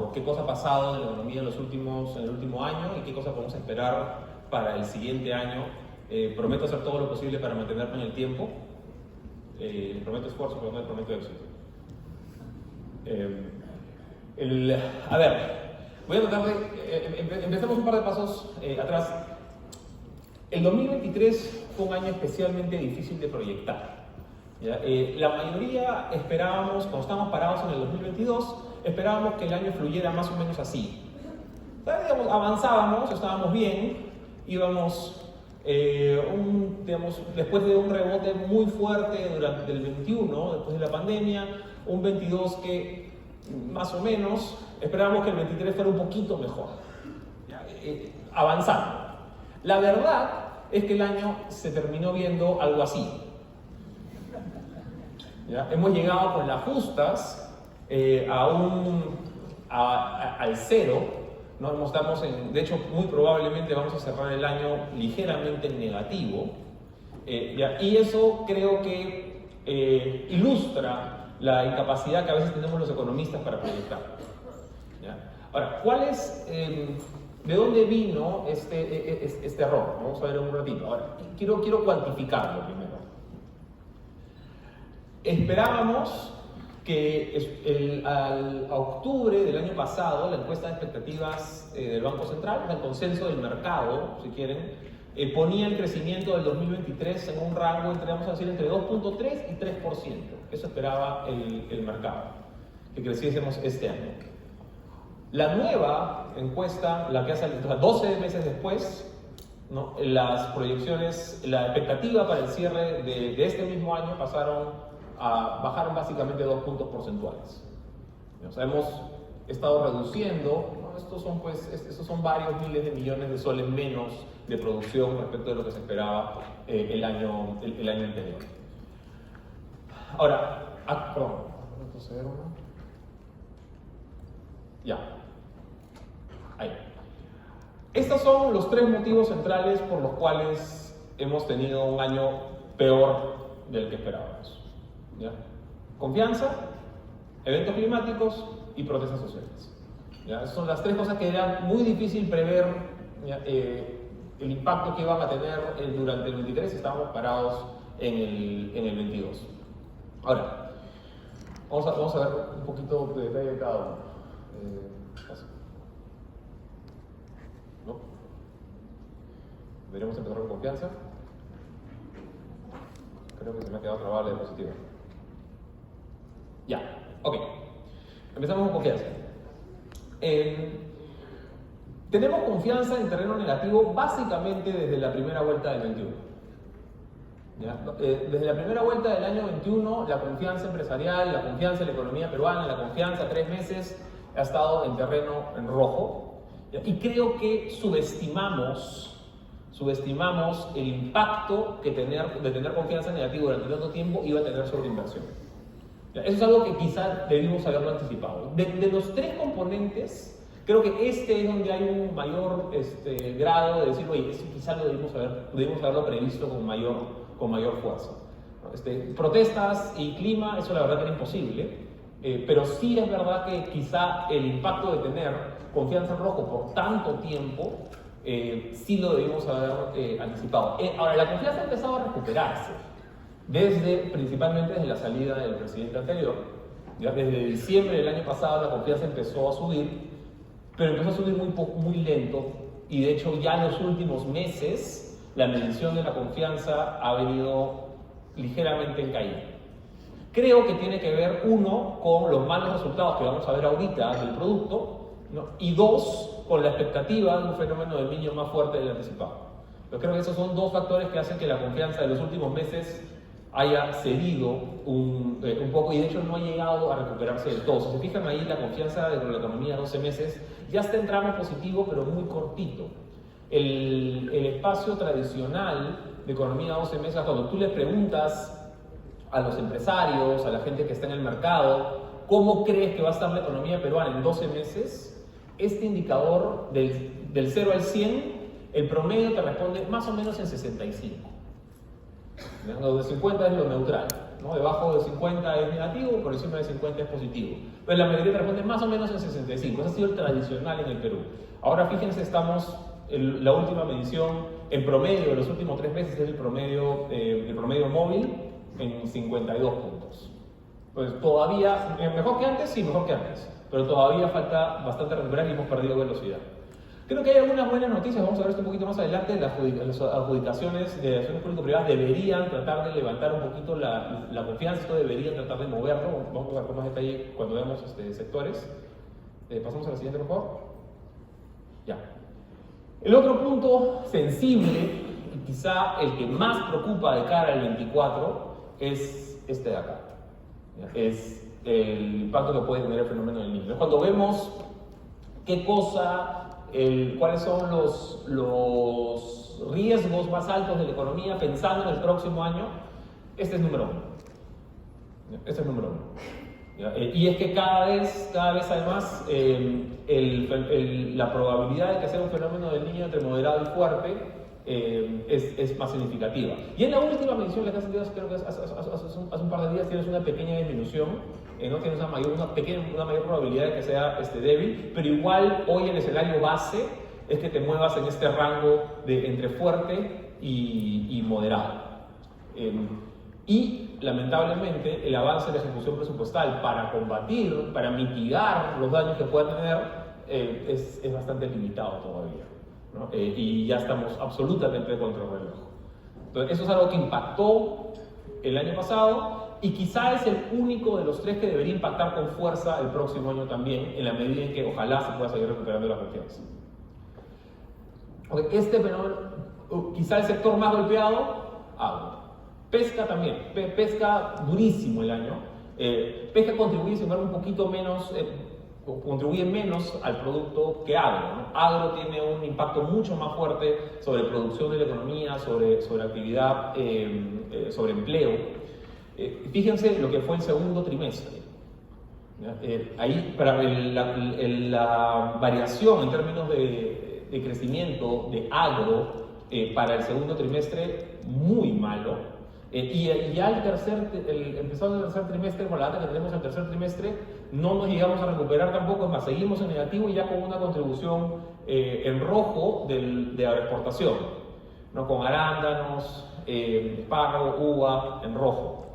por qué cosa ha pasado en la economía en el último año y qué cosa podemos esperar para el siguiente año. Prometo hacer todo lo posible para mantenerme en el tiempo. Prometo esfuerzo, pero no prometo éxito. A ver, voy a tratar de... empecemos un par de pasos atrás. El 2023 fue un año especialmente difícil de proyectar. ¿Ya? La mayoría esperábamos, cuando estábamos parados en el 2022, esperábamos que el año fluyera más o menos así. O sea, digamos, avanzábamos, estábamos bien, íbamos... después de un rebote muy fuerte durante el 21, después de la pandemia, un 22 que más o menos esperábamos que el 23 fuera un poquito mejor, avanzando. La verdad es que el año se terminó viendo algo así. ¿Ya? Hemos llegado con las justas al cero. ¿No? De hecho, muy probablemente vamos a cerrar el año ligeramente en negativo. Y eso creo que ilustra la incapacidad que a veces tenemos los economistas para proyectar. ¿Ya? Ahora, ¿de dónde vino este error? Vamos a ver en un ratito. Ahora, quiero cuantificarlo primero. Esperábamos que a octubre del año pasado, la encuesta de expectativas del Banco Central, el consenso del mercado, si quieren, ponía el crecimiento del 2023 en un rango, vamos a decir, entre 2.3 y 3%. Eso esperaba el mercado, que creciésemos este año. La nueva encuesta, la que hace 12 meses después, ¿no? Las proyecciones, la expectativa para el cierre de este mismo año bajaron básicamente 2 puntos porcentuales. O sea, hemos estado reduciendo, ¿no? Estos son varios miles de millones de soles menos de producción respecto de lo que se esperaba el año anterior. Ahora, perdón, ¿puedo retroceder uno? Ya. Ahí. Estos son los 3 motivos centrales por los cuales hemos tenido un año peor del que esperábamos. ¿Ya? Confianza, eventos climáticos y protestas sociales. ¿Ya? Esas son las 3 cosas que era muy difícil prever, ¿ya? El impacto que iban a tener durante el 23 si estábamos parados en el 22. Ahora, vamos a ver un poquito de detalle de cada uno. ¿No? Deberíamos empezar con confianza. Creo que se me ha quedado trabada la diapositiva. Ya, ok. Empezamos con confianza. Tenemos confianza en terreno negativo básicamente desde la primera vuelta del 21. ¿Ya? Desde la primera vuelta del año 21, la confianza empresarial, la confianza en la economía peruana, la confianza 3 meses ha estado en terreno en rojo. ¿Ya? Y creo que subestimamos el impacto de tener confianza negativa durante tanto tiempo iba a tener sobre inversión. Eso es algo que quizá debimos haberlo anticipado. De los 3 componentes, creo que este es donde hay un mayor grado de decir, oye, eso quizá lo debimos haberlo previsto con mayor fuerza. Protestas y clima, eso la verdad que era imposible, pero sí es verdad que quizá el impacto de tener confianza en rojo por tanto tiempo, sí lo debimos haber anticipado. Ahora, la confianza ha empezado a recuperarse, principalmente desde la salida del presidente anterior. Ya desde diciembre del año pasado la confianza empezó a subir, pero empezó a subir muy lento, y de hecho ya en los últimos meses la medición de la confianza ha venido ligeramente en caída. Creo que tiene que ver, 1, con los malos resultados que vamos a ver ahorita del producto, ¿no? Y 2, con la expectativa de un fenómeno del niño más fuerte del anticipado. Yo creo que esos son 2 factores que hacen que la confianza de los últimos meses haya cedido un poco, y de hecho no ha llegado a recuperarse del todo. Si se fijan ahí, la confianza de la economía 12 meses ya está en tramo positivo, pero muy cortito. El espacio tradicional de economía 12 meses, cuando tú le preguntas a los empresarios, a la gente que está en el mercado, ¿cómo crees que va a estar la economía peruana en 12 meses? Este indicador del 0 al 100, el promedio te responde más o menos en 65. Lo de 50 es lo neutral. ¿no? Debajo de 50 es negativo, por encima de 50 es positivo. Pero la mayoría responde más o menos en 65. Ese ha sido el tradicional en el Perú. Ahora fíjense, estamos en la última medición, en promedio, de los últimos 3 meses es el promedio móvil en 52 puntos. Pues todavía, mejor que antes, sí, mejor que antes, pero todavía falta bastante recuperar y hemos perdido velocidad. Creo que hay algunas buenas noticias, vamos a ver esto un poquito más adelante. Las adjudicaciones de acciones público-privadas deberían tratar de levantar un poquito la confianza, esto deberían tratar de moverlo. Vamos a ver con más detalle cuando veamos sectores. Pasamos a la siguiente, por favor. Ya. El otro punto sensible, y quizá el que más preocupa de cara al 24, es este de acá. Es el impacto que puede tener el fenómeno del Niño. Cuando vemos qué cosa, cuáles son los riesgos más altos de la economía pensando en el próximo año, este es número 1. Este es número 1. Y es que cada vez además la probabilidad de que sea un fenómeno del Niño entre moderado y fuerte es más significativa. Y en la última medición que has sentido, creo que hace un par de días, tienes una pequeña disminución, no tienes una mayor probabilidad de que sea débil, pero igual hoy el escenario base es que te muevas en este rango de entre fuerte y moderado. Y lamentablemente el avance de la ejecución presupuestal para mitigar los daños que pueda tener es bastante limitado todavía, ¿no? Y ya estamos absolutamente contra el reloj. Entonces, eso es algo que impactó el año pasado y quizá es el único de los 3 que debería impactar con fuerza el próximo año también, en la medida en que ojalá se pueda seguir recuperando la confianza. Este fenómeno, quizá el sector más golpeado, agua. Pesca también, pesca durísimo el año. Pesca contribuye, sin embargo, un poquito menos, contribuye menos al producto que agro, ¿no? Agro tiene un impacto mucho más fuerte sobre producción de la economía, sobre actividad, sobre empleo. Fíjense lo que fue el segundo trimestre. Ahí, para la variación en términos de crecimiento de agro para el segundo trimestre, muy malo. Y ya empezando el tercer trimestre, con la data que tenemos el tercer trimestre, no nos llegamos a recuperar tampoco, es más, seguimos en negativo y ya con una contribución en rojo de agroexportación, ¿no? Con arándanos, espárrago, uva en rojo.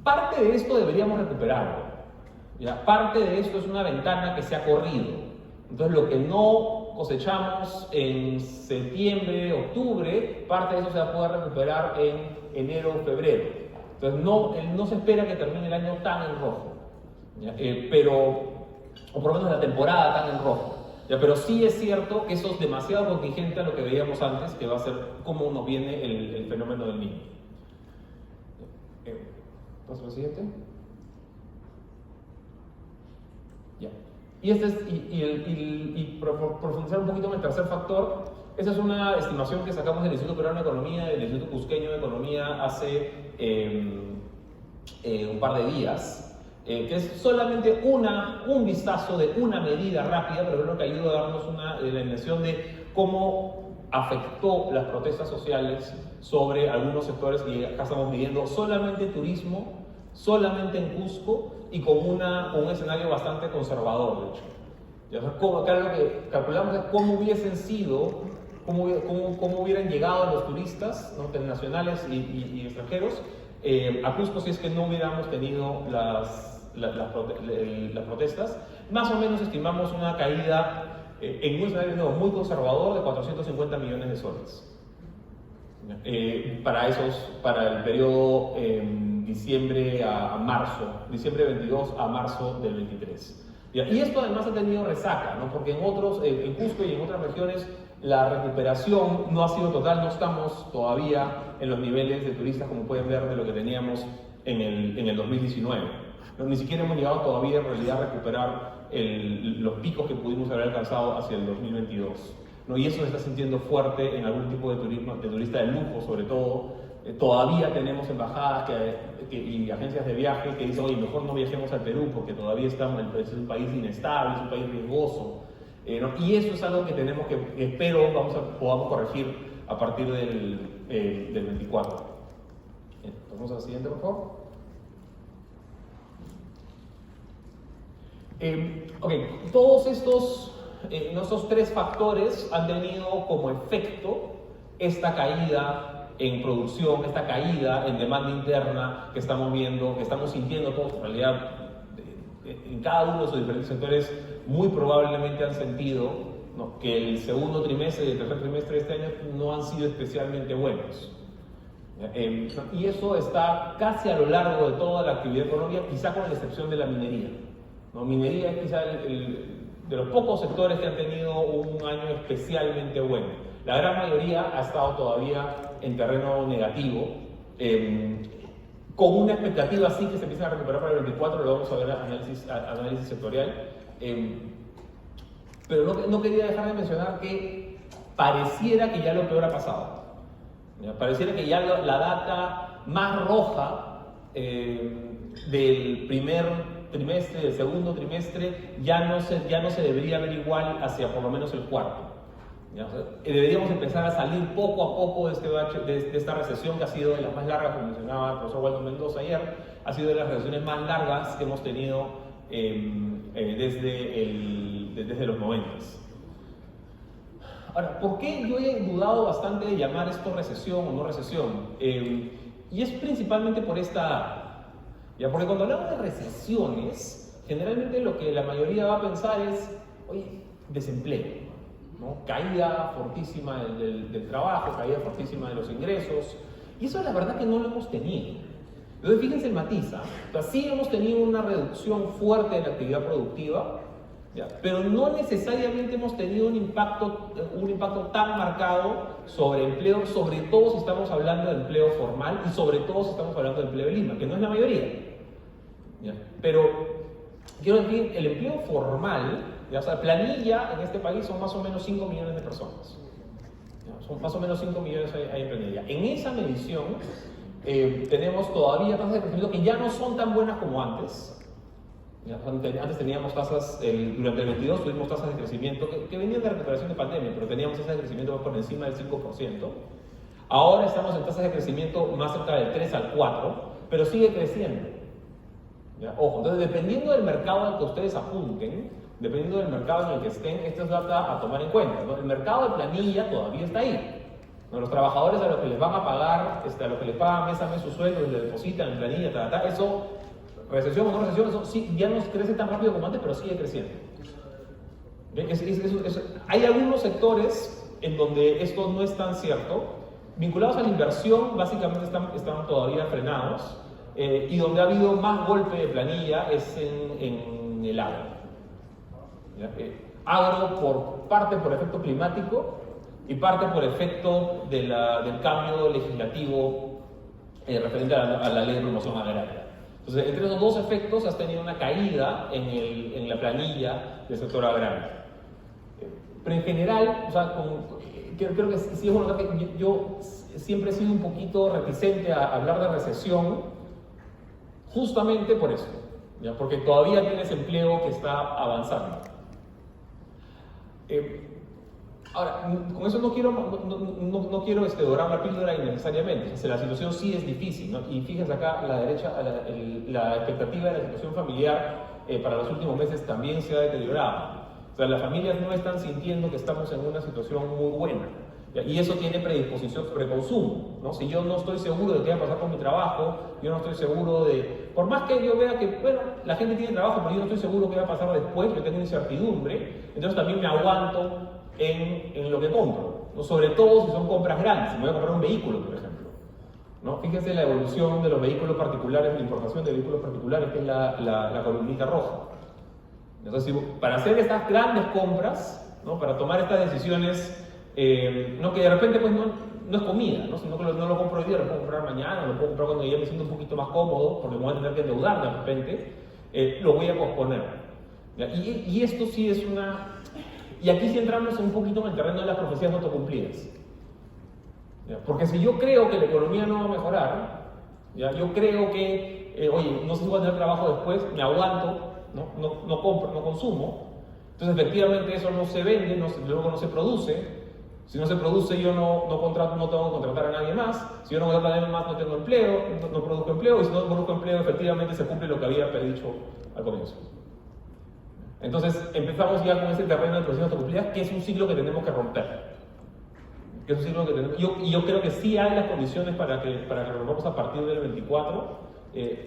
Parte de esto deberíamos recuperarlo, ¿ya? Parte de esto es una ventana que se ha corrido. Entonces, lo que no cosechamos en septiembre, octubre, parte de eso se va a poder recuperar en enero, febrero. Entonces, no se espera que termine el año tan en rojo, ¿ya? O por lo menos la temporada tan en rojo. ¿Ya? Pero sí es cierto que eso es demasiado contingente a lo que veíamos antes, que va a ser cómo nos viene el fenómeno del Niño. ¿Paso al siguiente? Ya. Y profundizar un poquito en el tercer factor, esa es una estimación que sacamos del Instituto Peruano de Economía, del Instituto Cusqueño de Economía hace un par de días, que es solamente un vistazo de una medida rápida, pero creo que ayuda a darnos la dimensión de cómo afectó las protestas sociales sobre algunos sectores, y acá estamos midiendo solamente turismo, solamente en Cusco, y con un escenario bastante conservador, de hecho. Acá lo que calculamos es cómo hubiesen sido, cómo hubieran llegado los turistas, ¿no?, nacionales y extranjeros, a Cusco si es que no hubiéramos tenido las protestas. Más o menos estimamos una caída en un escenario muy conservador de 450 millones de soles. Para el periodo diciembre 22 a marzo del 23. Y esto además ha tenido resaca, ¿no? Porque en Cusco y en otras regiones la recuperación no ha sido total, no estamos todavía en los niveles de turistas como pueden ver de lo que teníamos en el 2019. No, ni siquiera hemos llegado todavía en realidad a recuperar los picos que pudimos haber alcanzado hacia el 2022. ¿No? Y eso se está sintiendo fuerte en algún tipo de turismo, de turista de lujo sobre todo. Todavía tenemos embajadas y agencias de viaje que dicen, oye, mejor no viajemos al Perú porque todavía es un país inestable, es un país riesgoso. ¿No? Y eso es algo que tenemos que podamos corregir a partir del 24. Vamos a la siguiente, por favor. Todos estos tres factores han tenido como efecto esta caída en producción, esta caída en demanda interna que estamos viendo, que estamos sintiendo todos. En realidad, en cada uno de sus diferentes sectores, muy probablemente han sentido, ¿no?, que el segundo trimestre y el tercer trimestre de este año no han sido especialmente buenos. Y eso está casi a lo largo de toda la actividad económica, quizá con la excepción de la minería, ¿no? Minería es quizá de los pocos sectores que han tenido un año especialmente bueno. La gran mayoría ha estado todavía en terreno negativo, con una expectativa así que se empieza a recuperar para el 24, lo vamos a ver análisis sectorial. Pero no quería dejar de mencionar que pareciera que ya lo peor ha pasado. Pareciera que ya la data más roja del primer trimestre, del segundo trimestre, ya no se debería ver igual hacia por lo menos el cuarto. ¿Ya? O sea, deberíamos empezar a salir poco a poco de esta recesión que ha sido de las más largas, como mencionaba el profesor Waldo Mendoza ayer, ha sido de las recesiones más largas que hemos tenido desde los 90. Ahora, ¿por qué yo he dudado bastante de llamar esto recesión o no recesión? Y es principalmente por esta... ¿ya? Porque cuando hablamos de recesiones, generalmente lo que la mayoría va a pensar es, oye, desempleo, ¿no? Caída fortísima del trabajo, caída fortísima de los ingresos, y eso la verdad que no lo hemos tenido. Entonces fíjense el matiz, o sea, sí hemos tenido una reducción fuerte de la actividad productiva, ¿ya? Pero no necesariamente hemos tenido un impacto tan marcado sobre el empleo, sobre todo si estamos hablando de empleo formal y sobre todo si estamos hablando de empleo de Lima, que no es la mayoría, ¿ya? Pero quiero decir, el empleo formal, ¿ya? O sea, planilla en este país son más o menos 5 millones de personas, ¿ya? Son más o menos 5 millones hay en planilla. En esa medición tenemos todavía tasas de crecimiento que ya no son tan buenas como antes. Antes teníamos tasas, durante el 22 tuvimos tasas de crecimiento que venían de recuperación de pandemia, pero teníamos tasas de crecimiento por encima del 5%. Ahora estamos en tasas de crecimiento más cerca del 3 al 4, pero sigue creciendo. ¿Ya? Ojo, entonces dependiendo del mercado al que ustedes apunten, dependiendo del mercado en el que estén, esto es data a tomar en cuenta, ¿no? El mercado de planilla todavía está ahí, ¿no? Los trabajadores a los que les van a pagar, a los que les pagan mes a mes su sueldo y le depositan en planilla, eso... Recesión o no recesión, eso sí, ya no crece tan rápido como antes, pero sigue creciendo. Hay algunos sectores en donde esto no es tan cierto. Vinculados a la inversión, básicamente están todavía frenados. Y donde ha habido más golpe de planilla es en el agro. Agro parte por efecto climático y parte por efecto del cambio legislativo referente a la ley de promoción agraria. Entonces, entre esos dos efectos has tenido una caída en la planilla del sector agrario. Pero en general, o sea, creo que sí es bueno que yo siempre he sido un poquito reticente a hablar de recesión, justamente por eso, ¿ya? Porque todavía tienes empleo que está avanzando. Ahora, con eso no quiero dorar la píldora innecesariamente. O sea, la situación sí es difícil, ¿no? Y fíjense acá a la derecha, la expectativa de la situación familiar para los últimos meses también se ha deteriorado. O sea, las familias no están sintiendo que estamos en una situación muy buena, ¿ya? Y eso tiene predisposición sobre consumo, ¿no? Si yo no estoy seguro de qué va a pasar con mi trabajo, yo no estoy seguro de... Por más que yo vea que, bueno, la gente tiene trabajo, pero yo no estoy seguro qué va a pasar después, yo tengo incertidumbre, entonces también me aguanto en lo que compro, ¿no? Sobre todo si son compras grandes, si me voy a comprar un vehículo, por ejemplo, ¿no? Fíjense la evolución de los vehículos particulares, la importación de vehículos particulares, que es la columnita roja. Entonces, para hacer estas grandes compras, ¿no? Para tomar estas decisiones, no que de repente pues no es comida, ¿no? Sino que no lo compro hoy día, lo puedo comprar mañana, lo puedo comprar cuando ya me siento un poquito más cómodo, porque me voy a tener que endeudar de repente, lo voy a posponer, ¿ya? Y esto sí es una... Y aquí sí entramos un poquito en el terreno de las profecías no autocumplidas. ¿Ya? Porque si yo creo que la economía no va a mejorar, ¿ya? Yo creo que, oye, no sé si voy a tener trabajo después, me aguanto, no compro, no consumo, entonces efectivamente eso no se vende, luego no se produce, Si no se produce, yo no tengo que contratar a nadie más. Si yo no contrato a nadie más, no tengo empleo, no produzco empleo. Y si no produzco empleo, efectivamente se cumple lo que había dicho al comienzo. Entonces, empezamos ya con ese terreno del proceso de autocumplidad, que es un ciclo que tenemos que romper. Yo creo que sí hay las condiciones para que lo rompamos a partir del 24,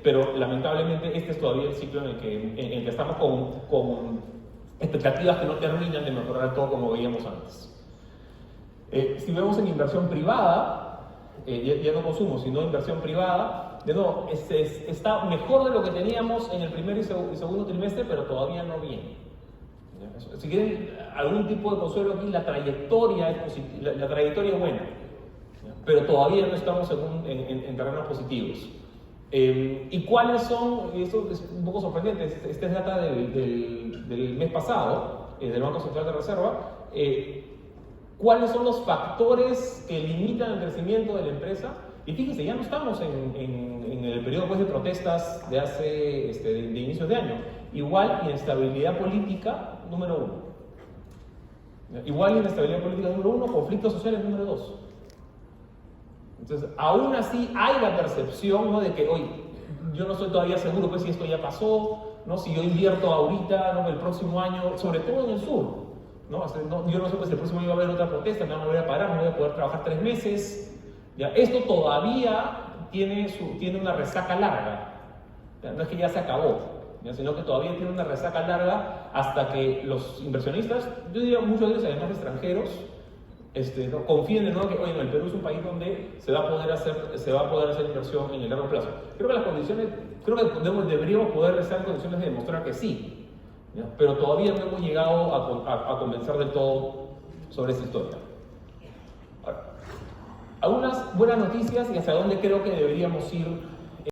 pero lamentablemente este es todavía el ciclo en el que estamos con expectativas que no terminan de mejorar todo como veíamos antes. Si vemos en inversión privada, ya no consumo, sino inversión privada, de nuevo, está mejor de lo que teníamos en el primer y segundo trimestre, pero todavía no bien. Si quieren algún tipo de consuelo aquí, la trayectoria es positiva, la trayectoria es buena, pero todavía no estamos en terrenos positivos. ¿Y cuáles son? Esto es un poco sorprendente, esta es data del mes pasado, del Banco Central de Reserva. ¿Cuáles son los factores que limitan el crecimiento de la empresa? Y fíjense, ya no estamos en el periodo pues, de protestas de hace de inicios de año. Igual inestabilidad política, número 1. Igual inestabilidad política, número 1, conflictos sociales, número 2. Entonces, aún así hay la percepción, ¿no? De que, oye, yo no estoy todavía seguro pues, si esto ya pasó, ¿no? Si yo invierto ahorita, ¿no? El próximo año, sobre todo en el sur, ¿no? Yo no sé pues, si el próximo año va a haber otra protesta, me voy a parar, no voy a poder trabajar 3 meses. ¿Ya? Esto todavía tiene una resaca larga. ¿Ya? No es que ya se acabó, ¿ya? Sino que todavía tiene una resaca larga hasta que los inversionistas, yo diría muchos de ellos además extranjeros, ¿no? Confíen de nuevo que oye, el Perú es un país donde se va a poder hacer inversión en el largo plazo. Creo que deberíamos poder estar en condiciones de demostrar que sí, ¿ya? Pero todavía no hemos llegado a convencer del todo sobre esta historia. Ahora, algunas buenas noticias y hacia dónde creo que deberíamos ir